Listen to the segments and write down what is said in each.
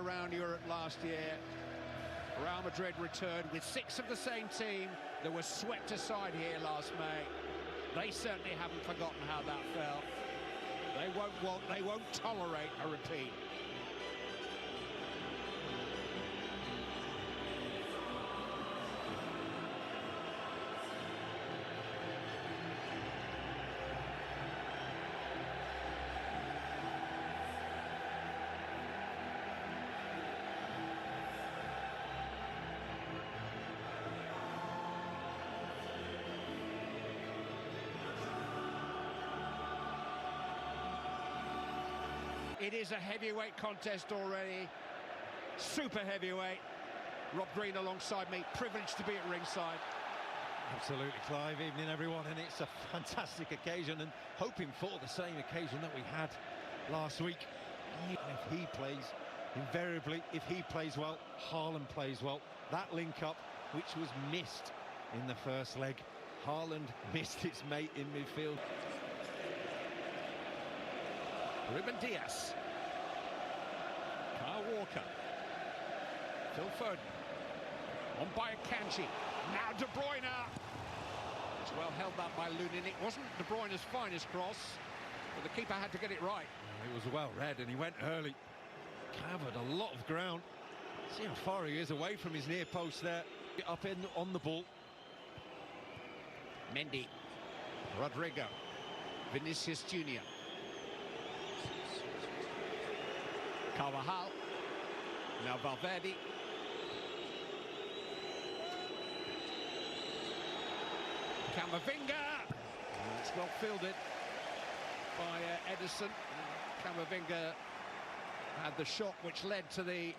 around Europe last year. Real Madrid returned with 6 of the same team that was swept aside here last May. They certainly haven't forgotten how that felt. They won't tolerate a repeat. It is a heavyweight contest already. Super heavyweight. Rob Green alongside me, privileged to be at ringside. Absolutely, Clive. Evening, everyone, and it's a fantastic occasion, and hoping for the same occasion that we had last week. Even if he plays, invariably, if he plays well, Haaland plays well. That link-up, which was missed in the first leg. Haaland missed his mate in midfield. Ruben Dias, Kyle Walker, Phil Foden, on by Akanji, now De Bruyne. It's well held that by Lunin. It wasn't De Bruyne's finest cross, but the keeper had to get it right. It was well read, and he went early. Covered a lot of ground. See how far he is away from his near post there. Up in on the ball. Mendy, Rodrigo, Vinicius Junior. Carvajal, now Valverde. Camavinga. It's well fielded by Edison. Camavinga had the shot which led to the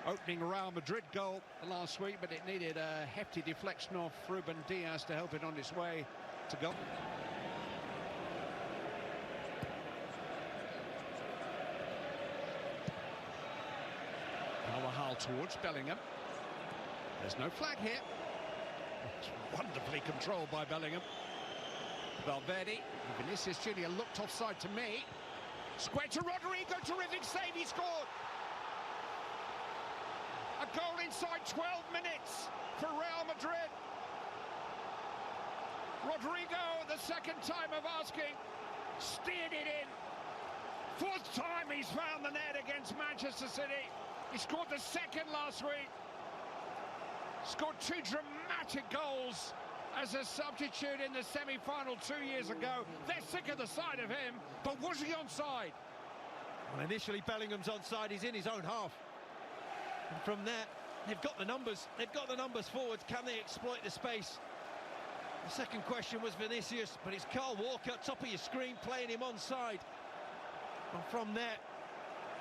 opening Real Madrid goal last week, but it needed a hefty deflection off Ruben Dias to help it on its way to goal. Carvajal towards Bellingham. There's no flag here. It's wonderfully controlled by Bellingham. Valverde. Vinicius Junior looked offside to me. Square to Rodrigo. Terrific save. He scored. A goal inside 12 minutes for Real Madrid. Rodrigo, the second time of asking, steered it in. 4th time he's found the net against Manchester City. He scored the second last week. Scored 2 dramatic goals as a substitute in the semi-final 2 years ago. They're sick of the sight of him, but was he onside? Well, initially Bellingham's onside. He's in his own half. And from there, they've got the numbers. They've got the numbers forward. Can they exploit the space? The second question was Vinicius, but it's Kyle Walker, top of your screen, playing him onside. And from there,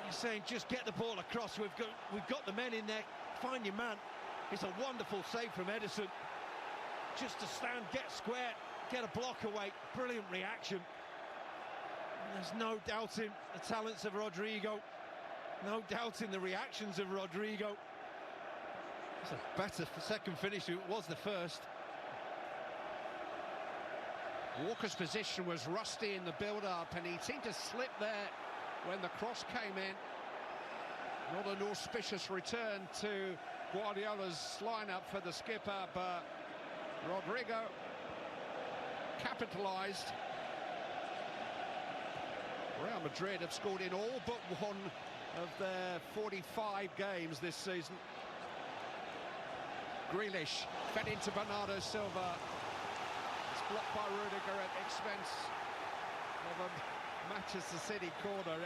you're saying just get the ball across. We've got the men in there. Find your man. It's a wonderful save from Edison. Just to stand, get square, get a block away. Brilliant reaction. And there's no doubting the talents of Rodrigo. No doubting the reactions of Rodrigo. It's a better second finish than it was the first. Walker's position was rusty in the build-up, and he seemed to slip there when the cross came in. Not an auspicious return to Guardiola's lineup for the skipper, but Rodrigo capitalised. Real Madrid have scored in all but one of their 45 games this season. Grealish fed into Bernardo Silva. It's blocked by Rudiger at the expense of a Manchester City corner.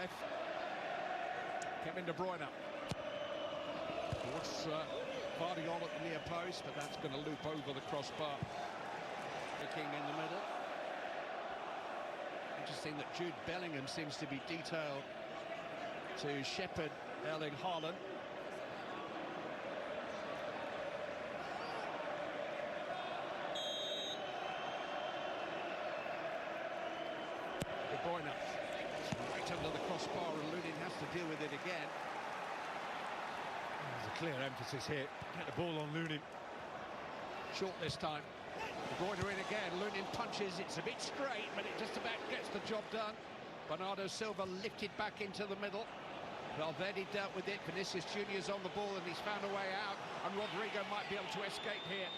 Kevin De Bruyne. Towards Guardiola at the near post, but that's going to loop over the crossbar. Looking in the middle. Interesting that Jude Bellingham seems to be detailed to shepherd Erling Haaland. De Bruyne, right under the crossbar, and Lunin has to deal with it again. There's a clear emphasis here. Get the ball on Lunin. Short this time. De Bruyne in again. Lunin punches. It's a bit straight, but it just about gets the job done. Bernardo Silva lifted back into the middle. Valverde dealt with it. Vinicius Junior's on the ball and he's found a way out. And Rodrigo might be able to escape here.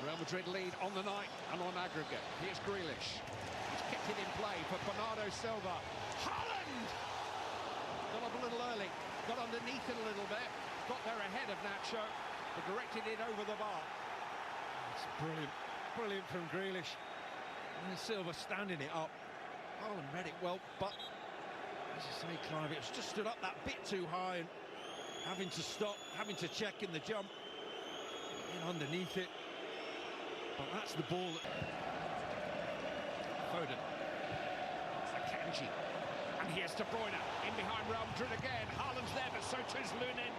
Real Madrid lead on the night and on aggregate. Here's Grealish. He's kept it in play for Bernardo Silva. Haaland! Got up a little early. Got underneath it a little bit. Got there ahead of Nacho. But directed it over the bar. It's brilliant. Brilliant from Grealish. And Silva standing it up. Haaland read it well, but as you say, Clive, it was just stood up that bit too high and having to stop, having to check in the jump, in underneath it. But that's the ball. Foden. Akanji. And here's De Bruyne. In behind Real Madrid again. Haaland's there, but so too's Lunin.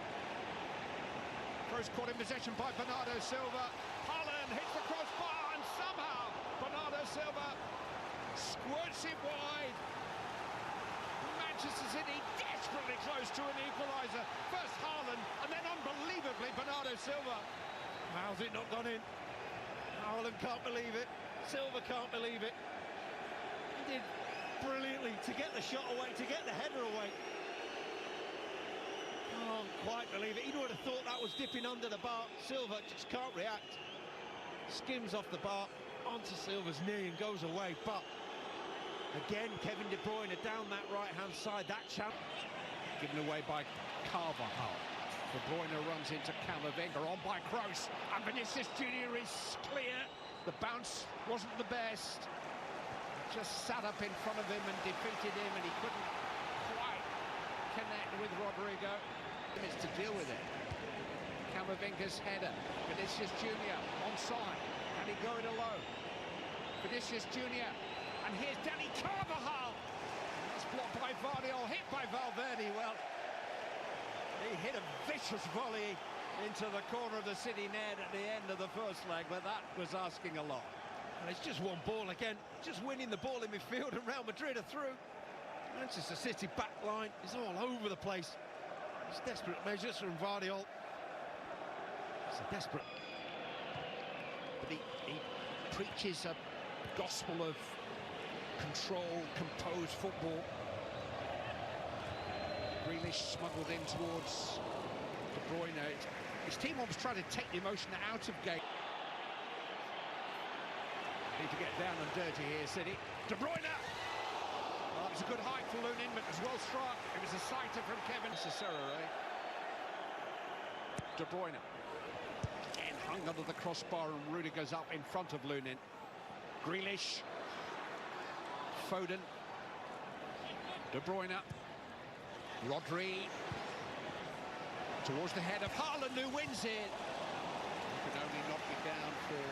First caught in possession by Bernardo Silva. Haaland hits the crossbar and somehow Bernardo Silva squirts it wide. Manchester City desperately close to an equaliser. First Haaland and then unbelievably Bernardo Silva. How's it not gone in? Haaland can't believe it. Silva can't believe it. He did brilliantly to get the shot away, to get the header away. Can't quite believe it. He would have thought that was dipping under the bar. Silva just can't react. Skims off the bar onto Silva's knee and goes away. But again, Kevin De Bruyne down that right-hand side. That chance given away by Carvajal. De Bruyne runs into Camavinga, on by Kroos, and Vinicius Junior is clear. The bounce wasn't the best. Just sat up in front of him and defeated him, and he couldn't quite connect with Rodrigo. It's to deal with it. Camavinga's header. Vinicius Junior onside. Can he go it alone? Vinicius Junior. And here's Danny Carvajal. That's blocked by Vardiol, hit by Valverde. Well, he hit a vicious volley into the corner of the City net at the end of the first leg, but that was asking a lot. And it's just one ball again, just winning the ball in midfield, and Real Madrid are through. Manchester City back line is all over the place. It's desperate measures from Vardiol. It's a desperate. But he preaches a gospel of control, composed football. Grealish smuggled in towards De Bruyne. His team almost tried to take the emotion out of game. Need to get down and dirty here, City. De Bruyne! Well, it was a good height for Lunin, but it was well struck. It was a sighter from Kevin Cicero. De Bruyne. And hung under the crossbar, and Rudiger's up in front of Lunin. Grealish. Foden. De Bruyne. Rodri. Towards the head of Haaland, who wins it. He can only knock it down for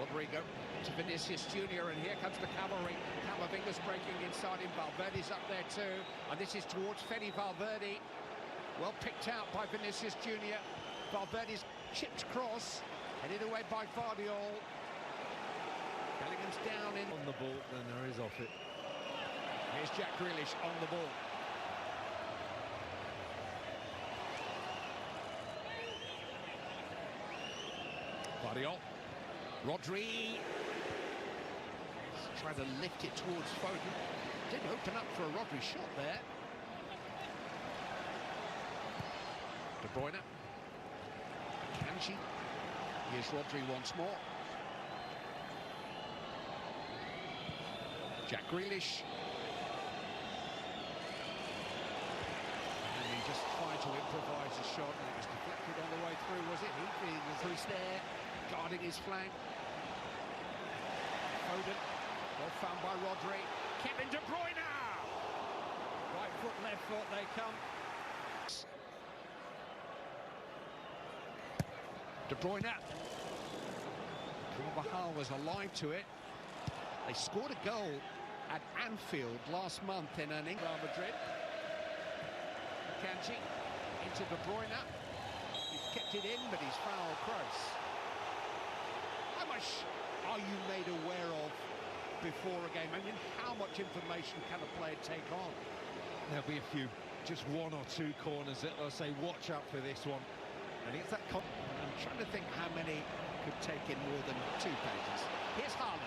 Rodrigo to Vinicius Junior, and here comes the cavalry. Camavinga's breaking inside him. Valverde's up there too, and this is towards Fede Valverde. Well picked out by Vinicius Junior. Valverde's chipped cross, headed away by Vardiol. Bellingham's down in On the ball, then there is off it. Here's Jack Grealish on the ball. Vardiol. Rodri. Trying to lift it towards Foden. Didn't open up for a Rodri shot there. De Bruyne. Akanji. Here's Rodri once more. Jack Grealish. And he just tried to improvise a shot, and it was deflected on the way through, was it? He was there, guarding his flank. Foden, well found by Rodri. Kevin De Bruyne! Right foot, left foot, they come. De Bruyne. Carvajal was alive to it. They scored a goal at Anfield last month in an Real Madrid. Akanji into De Bruyne. He's kept it in, but he's fouled Kroos. How much are you made aware of before a game? I mean, how much information can a player take on? There'll be a few, just one or two corners that I'll say, watch out for this one. And it's that. I'm trying to think how many could take in more than 2 pages. Here's Haaland.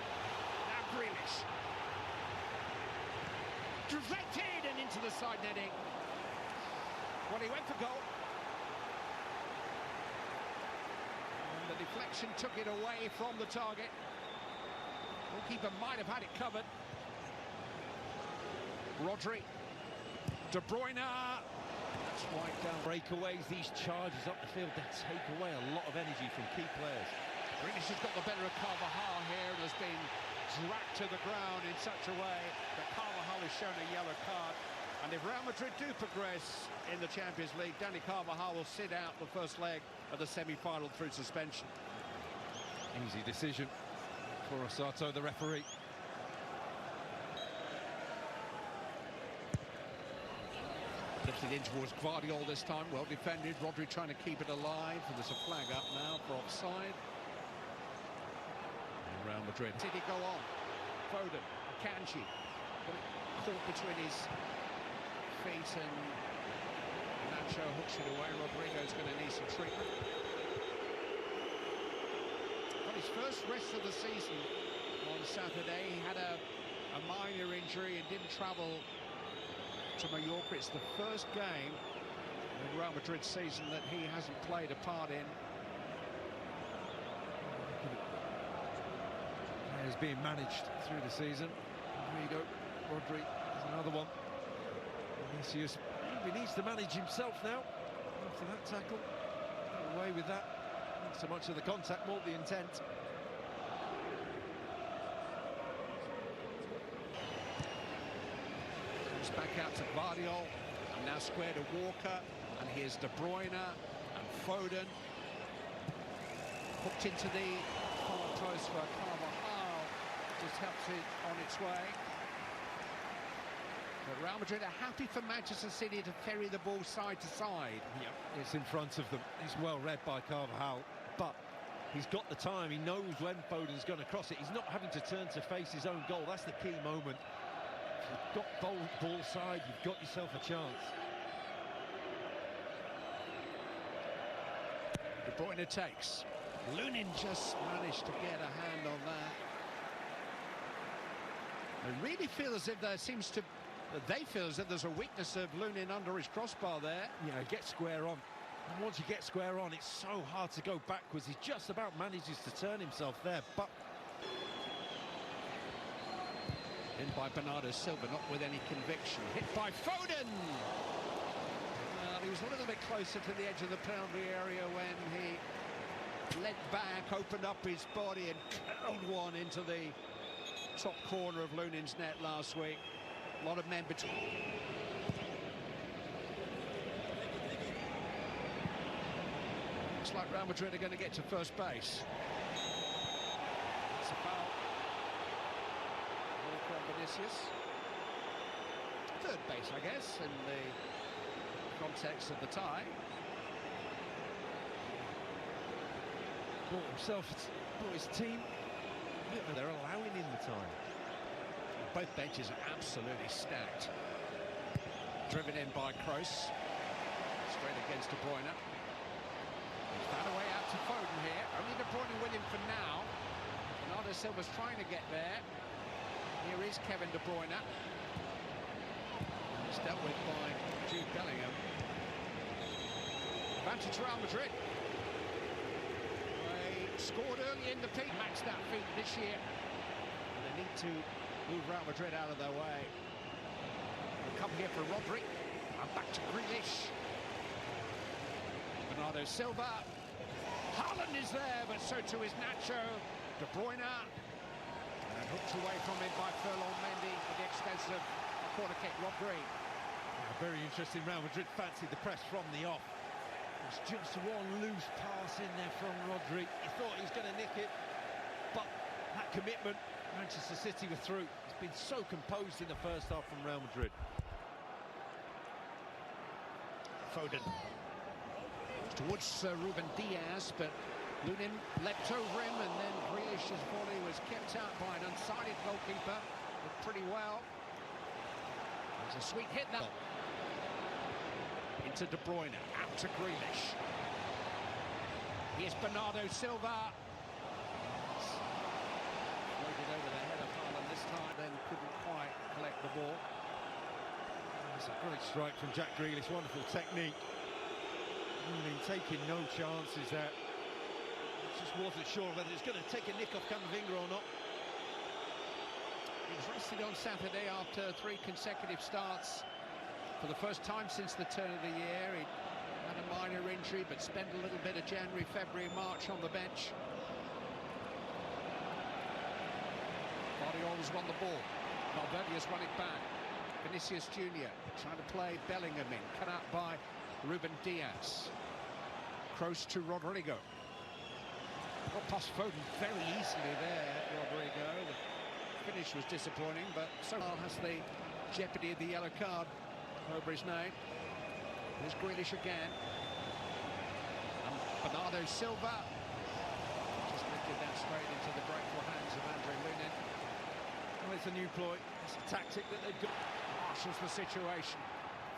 Now Grealish. deflected and into the side netting. Well, he went for goal. And the deflection took it away from the target. Goalkeeper might have had it covered. Rodri. De Bruyne. That's right down. Breakaways, these charges up the field, they take away a lot of energy from key players. Grealish has got the better of Carvajal here and has been dragged to the ground in such a way that Carvajal is shown a yellow card. And if Real Madrid do progress in the Champions League, Dani Carvajal will sit out the first leg of the semi-final through suspension. Easy decision for Osato, the referee. Lifted in towards Guardiola this time, well defended. Rodri trying to keep it alive, and there's a flag up now for offside. And Real Madrid. City go on. Foden, Kanji, caught between his feet and Nacho hooks it away. Rodrigo's going to need some treatment. Got his first rest of the season on Saturday. He had a minor injury and didn't travel to Mallorca. It's the first game in Real Madrid's season that he hasn't played a part in. Players being managed through the season. Rodrigo, Rodri is another one. Vinicius, he needs to manage himself now after that tackle. Got away with that. Not so much of the contact, more the intent. Back out to Guardiola, and now square to Walker, and here's De Bruyne and Foden. Hooked into the far post for Carvajal, just helps it on its way. But Real Madrid are happy for Manchester City to ferry the ball side to side. Yep, it's in front of them. It's well read by Carvajal, but he's got the time. He knows when Foden's going to cross it. He's not having to turn to face his own goal. That's the key moment. You've got ball side, you've got yourself a chance. De Bruyne takes. Lunin just managed to get a hand on that. I really feel as if they feel as if there's a weakness of Lunin under his crossbar there. You know, get square on. And once you get square on, it's so hard to go backwards. He just about manages to turn himself there, but in by Bernardo Silva, not with any conviction. Hit by Foden! Well, he was a little bit closer to the edge of the penalty area when he leant back, opened up his body and curled one into the top corner of Lunin's net last week. A lot of men between. Looks like Real Madrid are going to get to first base. It's a foul. Vinicius. Third base, I guess, in the context of the tie. Bought himself, bought his team. They're allowing him the time. Both benches are absolutely stacked. Driven in by Kroos. Straight against De Bruyne. He's found a way out to Foden here. Only De Bruyne with him for now. Bernardo Silva's trying to get there. Here is Kevin De Bruyne. It's dealt with by Jude Bellingham. Advantage Real Madrid. They scored early in the peak, matched that feat this year. And they need to move Real Madrid out of their way. We'll come here for Rodri. And back to Grealish. Bernardo Silva. Haaland is there, but so too is Nacho. De Bruyne. And hooked away from him by Ferland Mendy at the expense of a corner kick. Rodri. Very interesting. Real Madrid fancied the press from the off. It's just one loose pass in there from Rodri. He thought he was going to nick it, but that commitment, Manchester City were through. It's been so composed in the first half from Real Madrid. Foden. Towards Ruben Diaz, but Lunin leapt over him, and then Grealish's volley was kept out by an unsighted goalkeeper. Did pretty well. There's a sweet hit now. Into De Bruyne, out to Grealish. Here's Bernardo Silva. Floated over the head of Haaland this time, then couldn't quite collect the ball. It's a great strike from Jack Grealish, wonderful technique. Really taking no chances there. Just wasn't sure whether it's going to take a nick off Camavinga or not. He was rested on Saturday after 3 consecutive starts. For the first time since the turn of the year, he had a minor injury, but spent a little bit of January, February, March on the bench. Guardiola's won the ball. Valverde has run it back. Vinicius Junior trying to play Bellingham in, cut out by Ruben Diaz. Kroos to Rodrigo. Got past Foden very easily there, Rodrigo. The finish was disappointing, but so has the jeopardy of the yellow card over his name. There's Grealish again. And Bernardo Silva just lifted that straight into the grateful hands of Andre Lunin. Well, it's a new ploy. It's a tactic that they've got. Marshals the situation.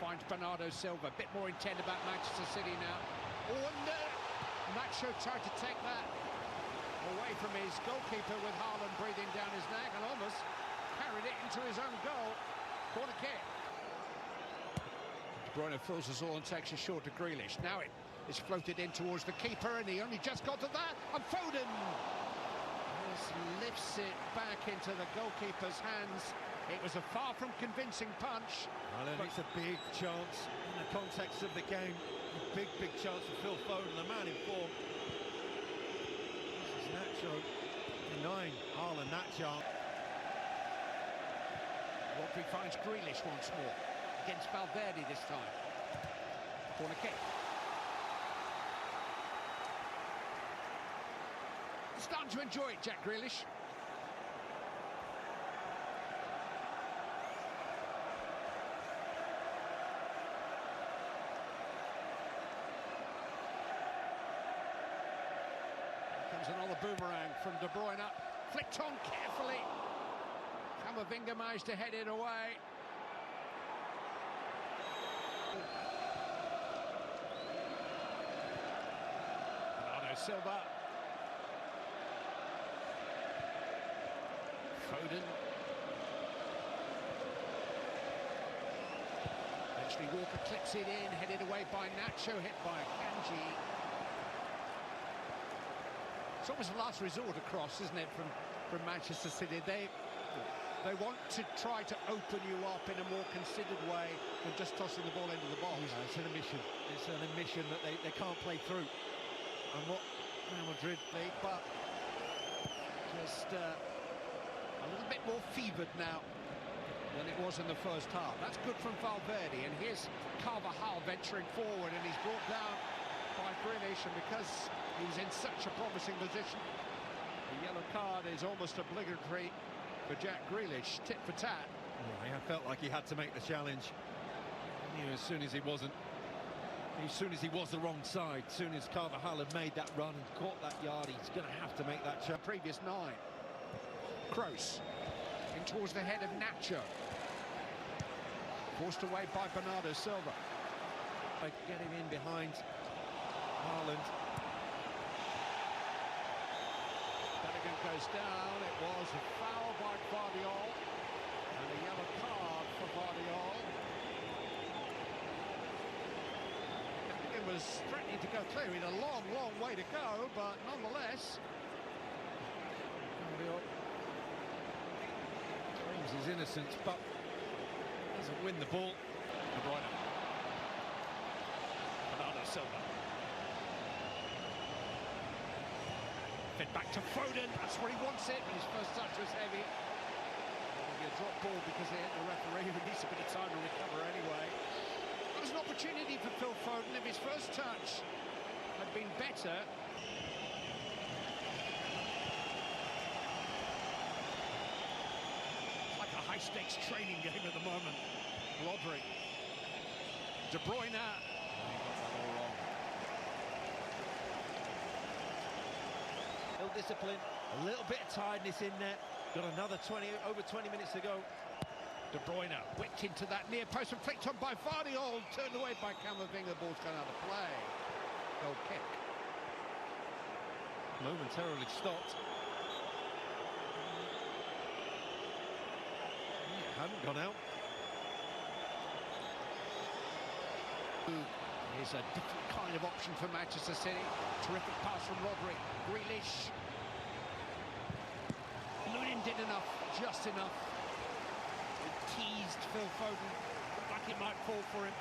Finds Bernardo Silva. A bit more intent about Manchester City now. Oh, and Nacho tried to take that away from his goalkeeper with Haaland breathing down his neck and almost carried it into his own goal. Corner kick. De Bruyne fills us all and takes a short to Grealish. Now it is floated in towards the keeper and he only just got to that. And Foden just lifts it back into the goalkeeper's hands. It was a far from convincing punch. Well, it's a big chance in the context of the game. A big chance for Phil Foden, the man in form. This is Nacho denying Haaland that chance. Rodri finds Grealish once more against Valverde this time. Corner kick. Starting to enjoy it, Jack Grealish. Another boomerang from De Bruyne, flicked on carefully. Camavinga managed to head it away. Bernardo Silva. Foden. Eventually Walker clips it in, headed away by Nacho, hit by Kanji. It's almost a last resort across, isn't it, from Manchester City? They want to try to open you up in a more considered way than just tossing the ball into the box. Yeah, it's an admission. It's an admission that they can't play through. And what Real Madrid league, but just a little bit more fevered now than it was in the first half. That's good from Valverde, and here's Carvajal venturing forward, and he's brought down by Grealish, and because he was in such a promising position, the yellow card is almost obligatory for Jack Grealish. Tit for tat. Yeah, I felt like he had to make the challenge. You know, as soon as he was the wrong side, as soon as Carvajal had made that run and caught that yard, he's going to have to make that challenge. Previous 9. Kroos in towards the head of Nacho. Forced away by Bernardo Silva. Get him in behind Haaland. Bellingham goes down. It was a foul by Guardiola and a yellow card for Guardiola. Bellingham was threatening to go clear. He had a long way to go, but nonetheless, Guardiola claims his innocence, but doesn't win the ball. De Bruyne. Bernardo Silva. Fed back to Foden. That's where he wants it, but his first touch was heavy. It'll be a drop ball because they hit the referee, who needs a bit of time to recover anyway. There was an opportunity for Phil Foden. If his first touch had been better. It's like a high-stakes training game at the moment. Rodri. De Bruyne. Discipline, a little bit of tiredness in there. Got another over 20 minutes to go. De Bruyne whipped into that near post and flicked on by Guardiola, turned away by Camavinga. Ball's gone out of play. Goal kick. Momentarily stopped. Hadn't gone out. Here's a different kind of option for Manchester City. Terrific pass from Rodri. Grealish. Lunin did enough, just enough. It teased Phil Foden. Looked like it might fall for him.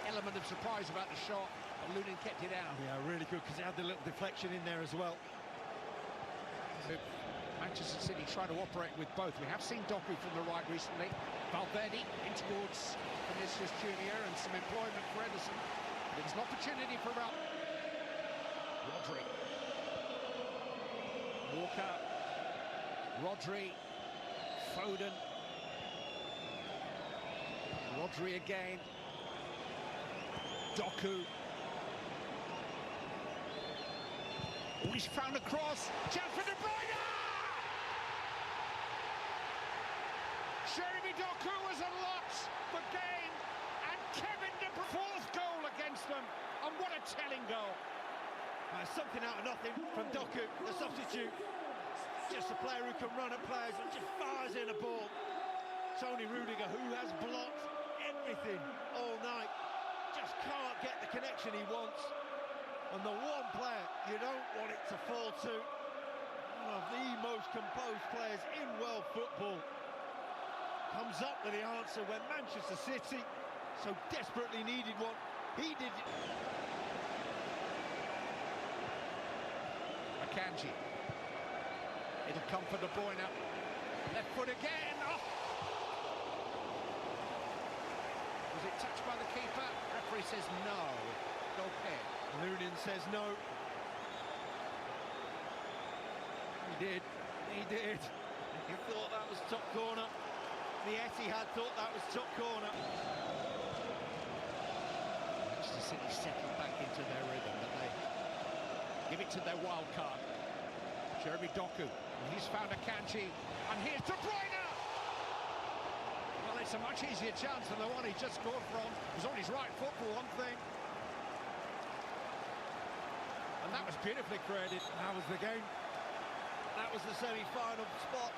Element of surprise about the shot, but Lunin kept it out. Yeah, really good, because he had the little deflection in there as well. Manchester City try to operate with both. We have seen Doku from the right recently. Valverde in towards Vinicius Junior and some employment for Ederson. But it's an opportunity for Rodri. Walker. Rodri. Foden. Rodri again. Doku. Oh, he's found a cross. Chance for De Bruyne! Jeremy Doku was unlocked for game, and Kevin De Bruyne, fourth goal against them, and what a telling goal. Something out of nothing from Doku, the substitute. Just a player who can run at players and just fires in a ball. Tony Rudiger, who has blocked everything all night, just can't get the connection he wants. And the one player you don't want it to fall to, one of the most composed players in world football, comes up with the answer when Manchester City so desperately needed one. He did. Akanji. It'll come for De Bruyne. Left foot again. Oh. Was it touched by the keeper? Referee says no. Goal kick. Lunin says no. He did. He did. He thought that was top corner. The Etihad thought that was top corner. Manchester City settled back into their rhythm, but they give it to their wild card. Jeremy Doku. He's found Akanji, and here's De Bruyne! Well, it's a much easier chance than the one he just scored from. He was on his right foot for one thing. And that was beautifully created. That was the game. That was the semi-final spot.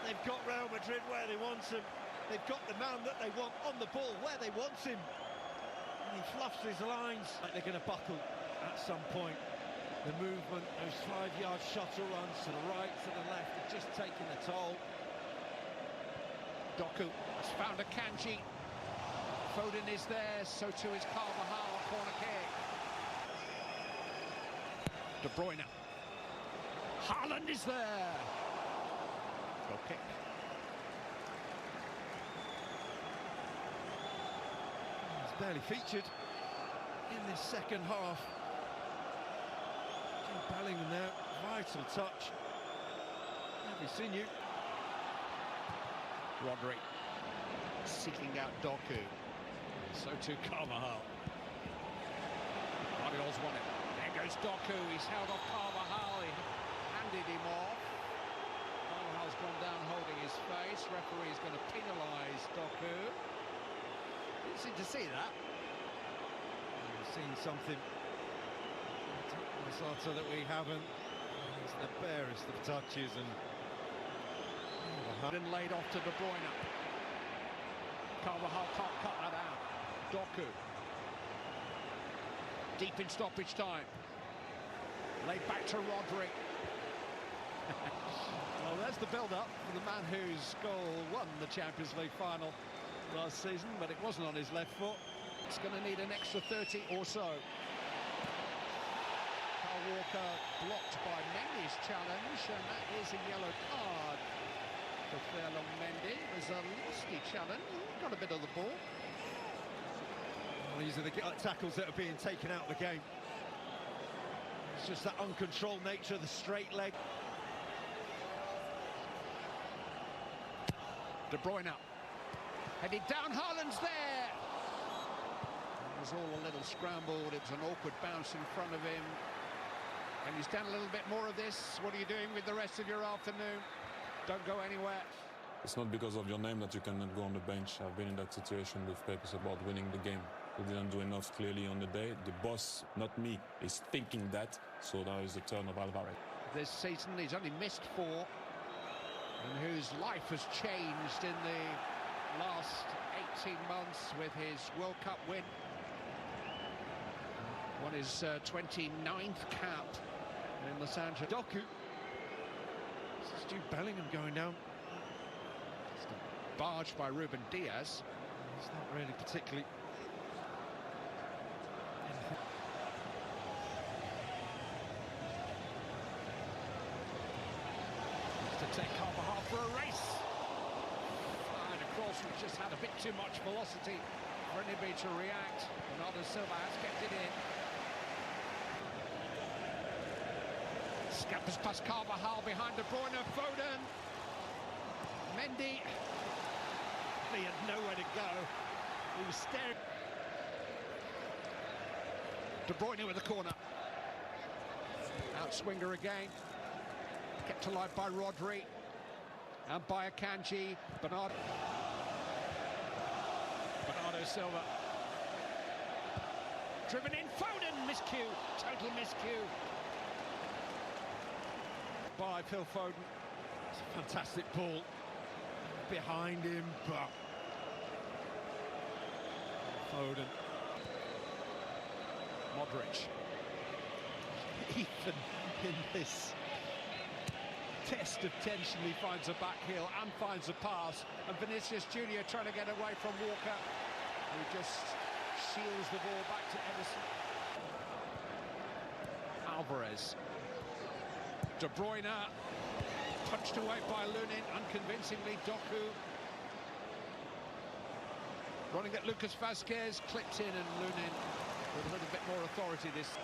They've got Real Madrid where they want him. They've got the man that they want on the ball where they want him. And he fluffs his lines. Like they're going to buckle at some point. The movement, those 5-yard shuttle runs to the right, to the left, are just taking a toll. Doku has found Akanji. Foden is there, so too is Carvajal, corner kick. De Bruyne. Haaland is there. Goal kick. He's barely featured in this second half. Bellingham now, vital touch. Have we seen you? Rodri seeking out Doku. So too Carvajal. Guardiola's won it. There goes Doku. He's held off Carvajal. He handed him off. Carvajal's gone down holding his face. Referee is going to penalise Doku. Didn't seem to see that. We've seen something so that we haven't. It's the barest of touches and then laid off to De Bruyne. Carvajal can't cut that out. Doku. Deep in stoppage time. Laid back to Rodri. Well, there's the build-up for the man whose goal won the Champions League final last season, but it wasn't on his left foot. It's going to need an extra 30 or so. Walker blocked by Mendy's challenge, and that is a yellow card for Ferland Mendy. There's a lusty challenge, got a bit of the ball. Well, these are the tackles that are being taken out of the game. It's just that uncontrolled nature of the straight leg. De Bruyne headed down, Haaland's there. It was all a little scrambled, it was an awkward bounce in front of him. And he's done a little bit more of this. What are you doing with the rest of your afternoon? Don't go anywhere. It's not because of your name that you cannot go on the bench. I've been in that situation with Pep about winning the game. We didn't do enough clearly on the day. The boss, not me, is thinking that. So now is the turn of Alvarez. This season he's only missed 4. And whose life has changed in the last 18 months with his World Cup win on his 29th cap in Los Angeles. Doku. This is Jude Bellingham going down. Barged by Ruben Diaz. It's not really particularly... To take Carvajal for a race. And a cross which just had a bit too much velocity for anybody to react. Bernardo Silva has kept it in. Scampers past Carvajal behind De Bruyne. Foden. Mendy. He had nowhere to go. He was staring. De Bruyne with the corner. Outswinger again. Kept alive by Rodri. And by Akanji. Bernardo Silva. Driven in. Foden. Miscue. Total miscue. By Phil Foden. It's a fantastic ball. Behind him, but Foden. Modric. Even in this test of tension, he finds a back heel and finds a pass. And Vinicius Junior trying to get away from Walker, who just shields the ball back to Ederson. Alvarez. De Bruyne. Punched away by Lunin, unconvincingly. Doku. Running at Lucas Vazquez, clipped in, and Lunin with a little bit more authority this.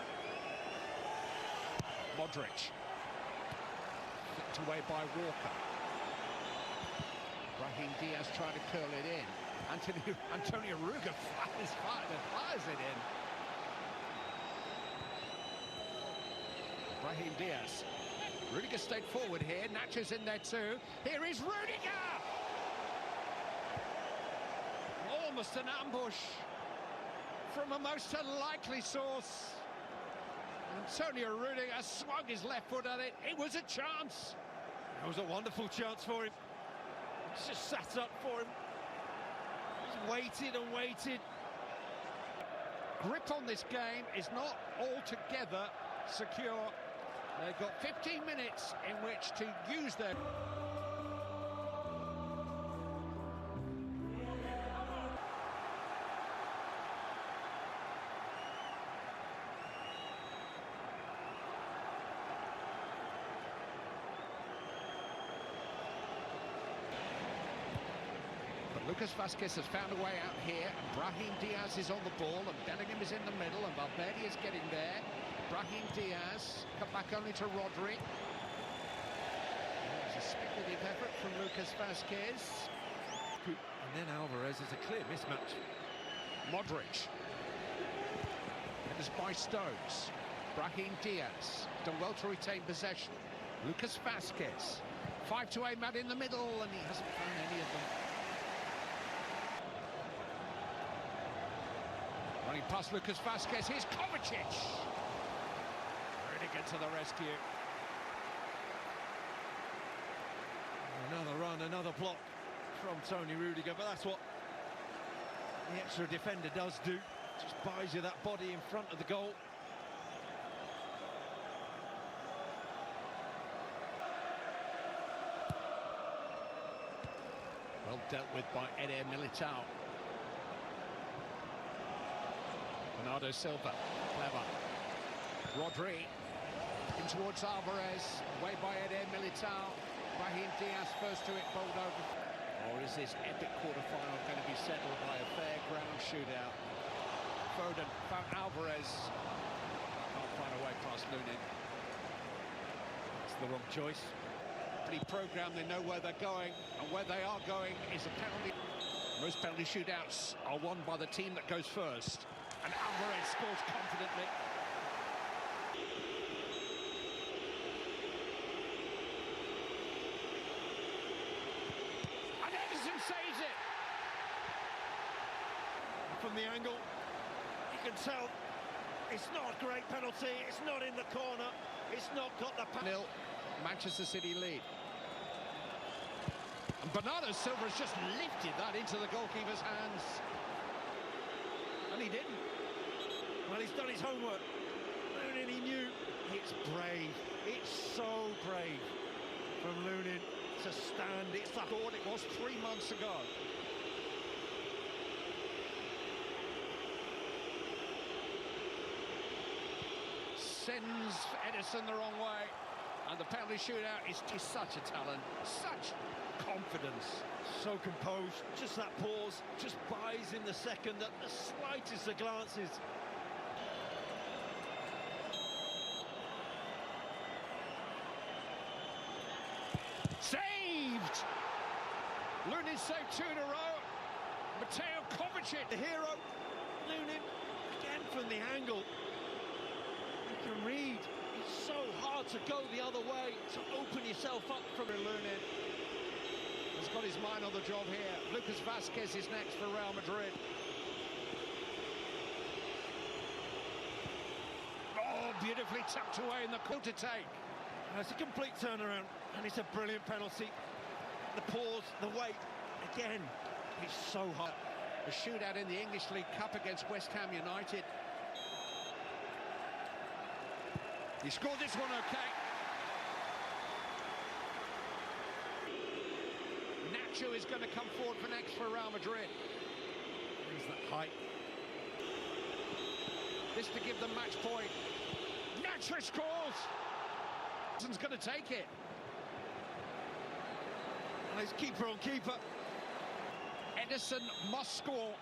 Modric. Flicked away by Walker. Brahim Diaz trying to curl it in. Antonio Ruga fires it in. Brahim Diaz. Rudiger stayed forward here. Nacho's in there too. Here is Rudiger! Almost an ambush from a most unlikely source. Antonio Rudiger swung his left foot at it. It was a chance. It was a wonderful chance for him. It's just sat up for him. He's waited and waited. Grip on this game is not altogether secure. They've got 15 minutes in which to use their... But Lucas Vazquez has found a way out here, and Brahim Diaz is on the ball, and Bellingham is in the middle, and Valverde is getting there. Brahim Diaz, come back only to Rodri. It's a speculative effort from Lucas Vazquez. And then Alvarez is a clear mismatch. Modric. It is by Stones. Brahim Diaz, done well to retain possession. Lucas Vazquez. 5 to aim at in the middle, and he hasn't found any of them. Running past Lucas Vazquez, here's Kovacic. Rudiger to the rescue. Another run, another block from Tony Rudiger, but that's what the extra defender does do. Just buys you that body in front of the goal. Well dealt with by Eder Militao. Bernardo Silva, clever. Rodri, in towards Alvarez, away by Eder Militao. Brahim Diaz first to it, bowled over. Or is this epic quarter-final going to be settled by a fair ground shootout? Foden found Alvarez. Can't find a way past Lunin. It's the wrong choice. Pretty programmed, they know where they're going, and where they are going is a penalty. Most penalty shootouts are won by the team that goes first. And Alvarez scores confidently. And Ederson saves it! From the angle, you can tell it's not a great penalty, it's not in the corner, it's not got the... 0, Manchester City lead. And Bernardo Silva has just lifted that into the goalkeeper's hands. And he didn't. Well, he's done his homework. Lunin, he knew. It's brave. It's so brave from Lunin to stand. It's the thought it was 3 months ago. Sends Edison the wrong way. And the penalty shootout is such a talent, such confidence. So composed, just that pause, just buys in the second at the slightest of glances. Saved! Lunin saved 2 in a row. Mateo Kovacic, The hero, Lunin, again from the angle. You can read, it's so hard to go the other way, to open yourself up from Lunin has got his mind on the job here. Lucas Vazquez is next for Real Madrid. Oh, beautifully tucked away in the corner to take. It's a complete turnaround, and it's a brilliant penalty. The pause, the wait, again, it's so hard. A shootout in the English League Cup against West Ham United. He scored this one okay. Nacho is going to come forward for next for Real Madrid. There's that height. This to give them match point. Nacho scores! Edison's going to take it. And it's keeper on keeper. Edison must score.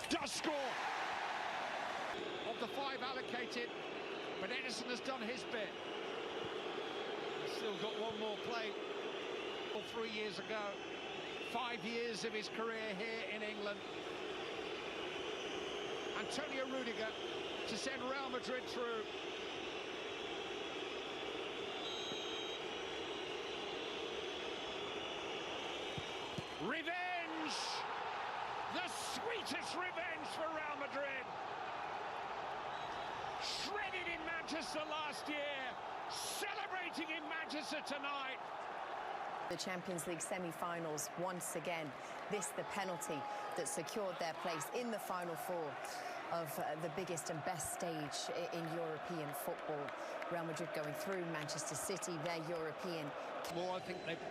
Does score! Of the 5 allocated, but Edison has done his bit. He's still got one more play. 3 years ago, 5 years of his career here in England. Antonio Rudiger to send Real Madrid through. Revenge! The sweetest revenge for Real Madrid. Shredded in Manchester last year, celebrating in Manchester tonight. The Champions League semi-finals once again. This the penalty that secured their place in the Final Four of the biggest and best stage in European football. Real Madrid going through, Manchester City, their European. Well, I think they've